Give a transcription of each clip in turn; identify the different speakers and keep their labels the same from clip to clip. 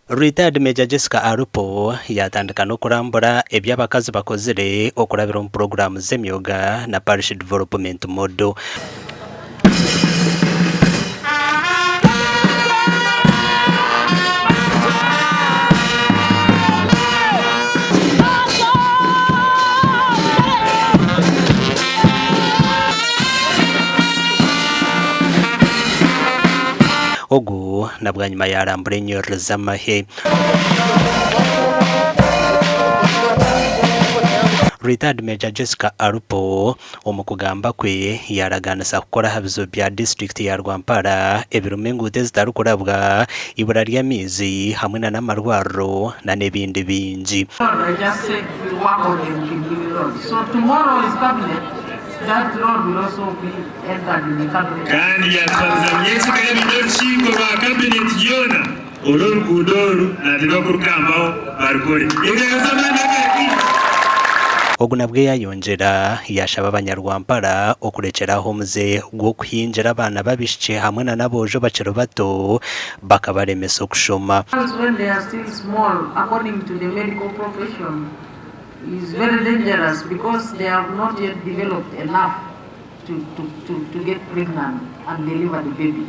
Speaker 1: Retired Major Jessica Alupo yatandika no kurambura ebyabakazi bakozere okurabira mu program z'emyoga na parish development model. Ogu na bwanyuma yarambure nyorre z'amahe. Retired Major Jessica Alupo omukugamba kwe yaraganisa kukora habizo bya district ya Rwampara ebirumengu zitarukurabwa ibura ry'amizi hamwe na n'amarwaro na nebindi bingi.
Speaker 2: So tomorrow is cabinet. That road will also be entered in the cabinet.
Speaker 3: Kandi ya Tanzania sikaya bidorshiko ba cabinet yona olor kudoru na dilokurkambaho barkore.
Speaker 1: Oguna bwe yayongera yashaba abanyarwampara okurekeraho muze gwo kuhinjira abana babishye hamwe na nabojo bacero bato bakabaremesa okushoma.
Speaker 2: When they are still small, according to the medical profession, is very dangerous because they have not yet developed enough to get pregnant and deliver the baby.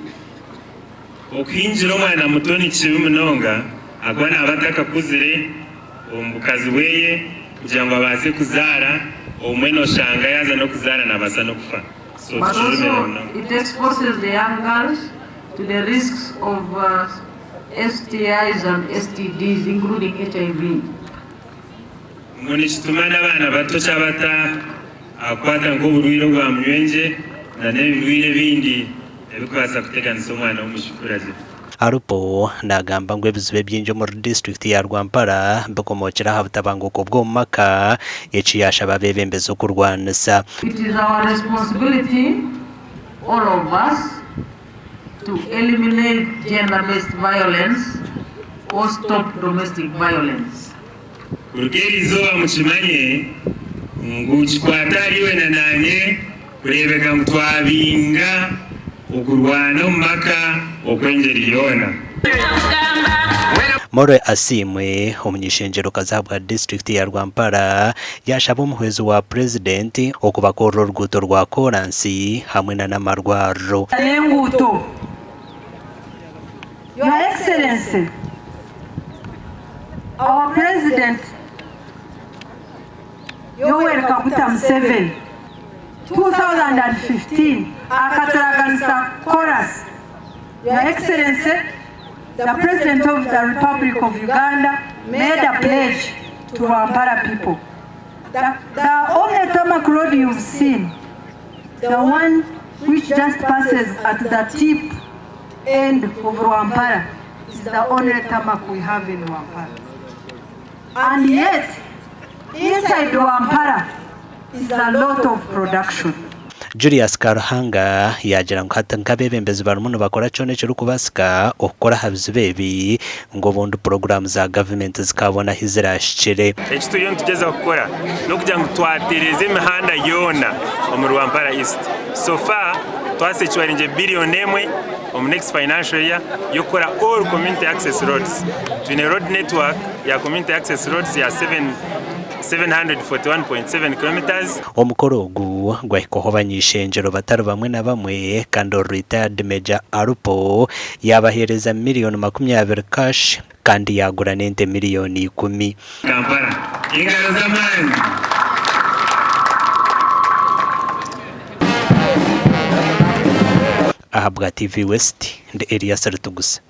Speaker 3: Okuhinjira omwana mutoni kibi munonga agwana abataka kuzire omukazi weye kugira ngo abaze kuzara omweno shanga yaza no kuzara nabasa no kufa. So
Speaker 2: but also it exposes the young girls to the risks of STIs and STDs including HIV.
Speaker 3: Ngoni chitumana abana bato cyabata akwata ngo burwiro bwa mwenje na nebirwire bindi ebikubasa kuteganisa omwana w'umushukuraje.
Speaker 1: Alupo nagamba ngo ebizibe byinjo mu district ya Rwampara bakomokera habutabanguko bwo maka ekiyasha babebembezo kurwanisa.
Speaker 2: It is our responsibility, all of us, to eliminate gender-based violence or stop domestic violence.
Speaker 3: Urukerizo mukimanye ngukikwatariwe nananye kurebeka mutwabinga okurwana maka okwenjeriyona.
Speaker 1: More asimwe omunyishenjero kazabwa district ya Rwampara yashaba Omuhwezi wa Purezidenti okubakora oruguuto rwa koransi hamwe na n'amarwaro.
Speaker 4: Your Excellency, our President Yoweri Kaguta Museveni 2015 akataraganisa chorus. Your Excellency, the President of the Republic of Uganda made a pledge to Rwampara people. The only tarmac road you've seen, the one which just passes at the tip end of Rwampara, is the only tarmac we have in Rwampara. And yet, inside Rwampara is a lot of production.
Speaker 1: Julius Karuhanga yagira ngo hatanka bebembezi barumuno bakora cyone cyo kubasika okora habizibebi ngo bondu program za government zikabona hizirashikire.
Speaker 5: Ekituriyo tugeza gukora no kugira ngo twatereze imihanda yona mu Rwampara East. So far twasekiwarinje billion emwe on next financial year yokora all community access roads. Twine road network ya community access roads ya 741.7 kilometers.
Speaker 1: Omukoro ogu gwahikoho banyishenjero batari bamwe na bamwe kandi Retired Major Alupo yabahereza miliyoni 20 cash kandi yagura n'ente miliyoni 10.
Speaker 3: Kampala ingaro zamani
Speaker 1: ahabwa TV West ndi Elias Rutugusa.